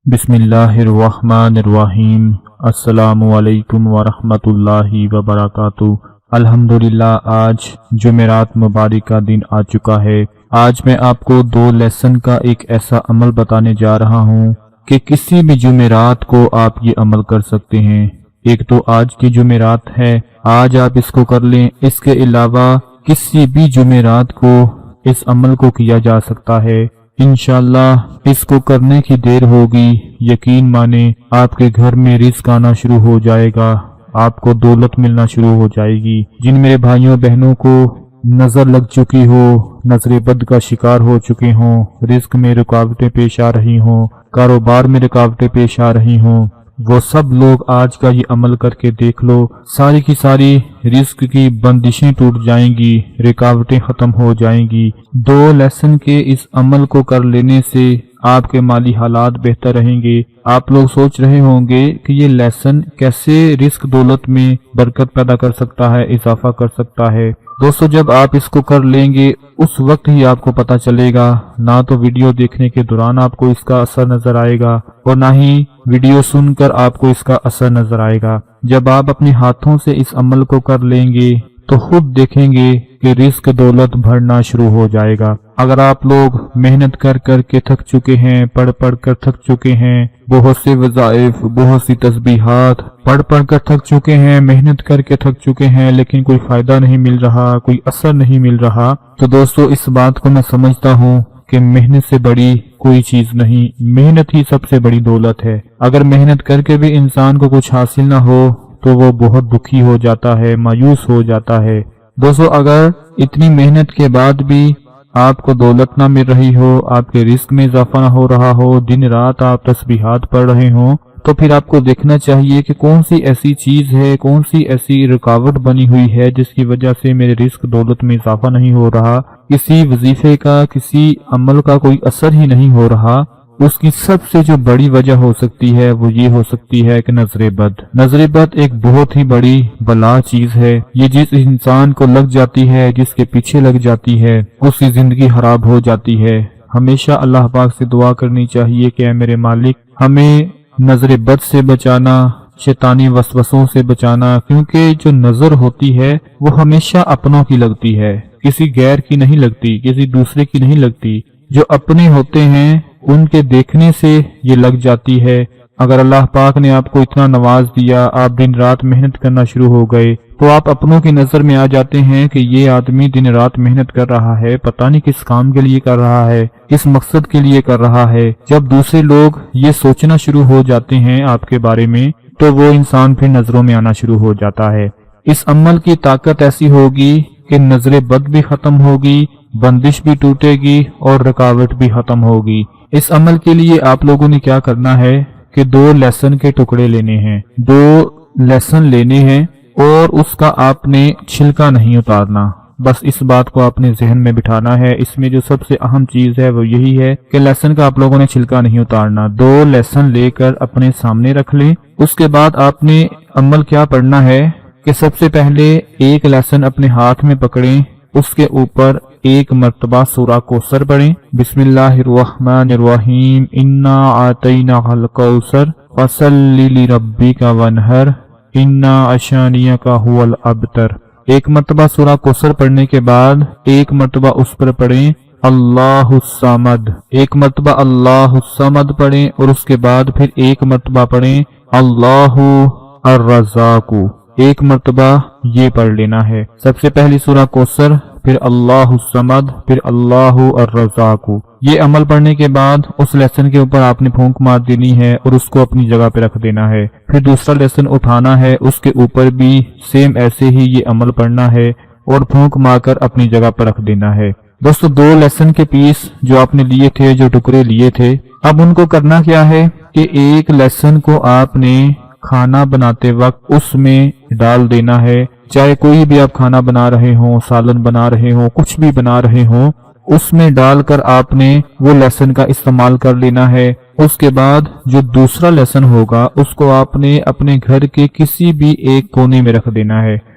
بسم اللہ الرحمن الرحیم۔ السلام علیکم ورحمۃ اللہ وبرکاتہ۔ الحمدللہ آج جمعرات مبارک کا دن آ چکا ہے۔ آج میں آپ کو 2 لیسن کا ایک ایسا عمل بتانے جا رہا ہوں کہ کسی بھی جمعرات کو آپ یہ عمل کر سکتے ہیں۔ ایک تو آج کی جمعرات ہے، آج آپ اس کو کر لیں۔ اس کے علاوہ کسی بھی جمعرات کو اس عمل کو کیا جا سکتا ہے۔ انشاءاللہ اس کو کرنے کی دیر ہوگی، یقین مانیں آپ کے گھر میں رزق آنا شروع ہو جائے گا، آپ کو دولت ملنا شروع ہو جائے گی۔ جن میرے بھائیوں بہنوں کو نظر لگ چکی ہو، نظر بد کا شکار ہو چکے ہوں، رزق میں رکاوٹیں پیش آ رہی ہوں، کاروبار میں رکاوٹیں پیش آ رہی ہوں، وہ سب لوگ آج کا یہ عمل کر کے دیکھ لو، ساری کی ساری رزق کی بندشیں ٹوٹ جائیں گی، رکاوٹیں ختم ہو جائیں گی۔ 2 لیسن کے اس عمل کو کر لینے سے آپ کے مالی حالات بہتر رہیں گے۔ آپ لوگ سوچ رہے ہوں گے کہ یہ لیسن کیسے رزق دولت میں برکت پیدا کر سکتا ہے، اضافہ کر سکتا ہے۔ دوستو جب آپ اس کو کر لیں گے اس وقت ہی آپ کو پتا چلے گا، نہ تو ویڈیو دیکھنے کے دوران آپ کو اس کا اثر نظر آئے گا اور نہ ہی ویڈیو سن کر آپ کو اس کا اثر نظر آئے گا۔ جب آپ اپنے ہاتھوں سے اس عمل کو کر لیں گے تو خود دیکھیں گے کہ رزق دولت بڑھنا شروع ہو جائے گا۔ اگر آپ لوگ محنت کر کر کے تھک چکے ہیں، پڑھ پڑھ کر تھک چکے ہیں، بہت سے وظائف، بہت سی تسبیحات پڑھ پڑھ کر تھک چکے ہیں، محنت کر کے تھک چکے ہیں، لیکن کوئی فائدہ نہیں مل رہا، کوئی اثر نہیں مل رہا، تو دوستو اس بات کو میں سمجھتا ہوں کہ محنت سے بڑی کوئی چیز نہیں، محنت ہی سب سے بڑی دولت ہے۔ اگر محنت کر کے بھی انسان کو کچھ حاصل نہ ہو تو وہ بہت دکھی ہو جاتا ہے، مایوس ہو جاتا ہے۔ دوستو اگر اتنی محنت کے بعد بھی آپ کو دولت نہ مل رہی ہو، آپ کے رزق میں اضافہ نہ ہو رہا ہو، دن رات آپ تسبیحات پڑھ رہے ہوں، تو پھر آپ کو دیکھنا چاہیے کہ کون سی ایسی چیز ہے، کون سی ایسی رکاوٹ بنی ہوئی ہے جس کی وجہ سے میرے رزق دولت میں اضافہ نہیں ہو رہا، کسی وظیفے کا، کسی عمل کا کوئی اثر ہی نہیں ہو رہا۔ اس کی سب سے جو بڑی وجہ ہو سکتی ہے وہ یہ ہو سکتی ہے کہ نظر بد ایک بہت ہی بڑی بلا چیز ہے۔ یہ جس انسان کو لگ جاتی ہے، جس کے پیچھے لگ جاتی ہے، اس کی زندگی خراب ہو جاتی ہے۔ ہمیشہ اللہ پاک سے دعا کرنی چاہیے کہ اے میرے مالک ہمیں نظر بد سے بچانا، شیطانی وسوسوں سے بچانا، کیونکہ جو نظر ہوتی ہے وہ ہمیشہ اپنوں کی لگتی ہے، کسی غیر کی نہیں لگتی، کسی دوسرے کی نہیں لگتی۔ جو اپنے ہوتے ہیں ان کے دیکھنے سے یہ لگ جاتی ہے۔ اگر اللہ پاک نے آپ کو اتنا نواز دیا، آپ دن رات محنت کرنا شروع ہو گئے، تو آپ اپنوں کی نظر میں آ جاتے ہیں کہ یہ آدمی دن رات محنت کر رہا ہے، پتہ نہیں کس کام کے لیے کر رہا ہے، کس مقصد کے لیے کر رہا ہے۔ جب دوسرے لوگ یہ سوچنا شروع ہو جاتے ہیں آپ کے بارے میں تو وہ انسان پھر نظروں میں آنا شروع ہو جاتا ہے۔ اس عمل کی طاقت ایسی ہوگی کہ نظر بد بھی ختم ہوگی، بندش بھی ٹوٹے گی اور رکاوٹ بھی ختم ہوگی۔ اس عمل کے لیے آپ لوگوں نے کیا کرنا ہے کہ 2 لیسن کے ٹکڑے لینے ہیں، 2 لیسن لینے ہیں اور اس کا آپ نے چھلکا نہیں اتارنا۔ بس اس بات کو آپ نے ذہن میں بٹھانا ہے۔ اس میں جو سب سے اہم چیز ہے وہ یہی ہے کہ لیسن کا آپ لوگوں نے چھلکا نہیں اتارنا۔ 2 لیسن لے کر اپنے سامنے رکھ لیں۔ اس کے بعد آپ نے عمل کیا پڑھنا ہے کہ سب سے پہلے ایک لیسن اپنے ہاتھ میں پکڑیں، اس کے اوپر 1 مرتبہ سورہ کوثر پڑھیں۔ بسم اللہ الرحمن الرحیم، انا اعطیناک الکوثر فصل لربک وانحر ان شانئک هو الابتر۔ 1 مرتبہ سورہ کوثر پڑھنے کے بعد 1 مرتبہ اس پر پڑھیں اللہ الصمد، 1 مرتبہ اللہ الصمد پڑھیں اور اس کے بعد پھر 1 مرتبہ پڑھیں اللہ الرزاق، 1 مرتبہ یہ پڑھ لینا ہے۔ سب سے پہلی سورہ کوثر، پھر اللہ الصمد، پھر اللہ الرزاق۔ یہ عمل پڑھنے کے بعد اس لیسن کے اوپر آپ نے پھونک مار دینی ہے اور اس کو اپنی جگہ پہ رکھ دینا ہے۔ پھر دوسرا لیسن اٹھانا ہے، اس کے اوپر بھی سیم ایسے ہی یہ عمل پڑھنا ہے اور پھونک مار کر اپنی جگہ پہ رکھ دینا ہے۔ دوستو 2 لیسن کے پیس جو آپ نے لیے تھے، جو ٹکڑے لیے تھے، اب ان کو کرنا کیا ہے کہ ایک لیسن کو آپ نے کھانا بناتے وقت اس میں ڈال دینا ہے، چاہے کوئی بھی آپ کھانا بنا رہے ہوں، سالن بنا رہے ہوں، کچھ بھی بنا رہے ہوں، اس میں ڈال کر آپ نے وہ لیسن کا استعمال کر لینا ہے۔ اس کے بعد جو دوسرا لیسن ہوگا اس کو آپ نے اپنے گھر کے کسی بھی ایک کونے میں رکھ دینا ہے۔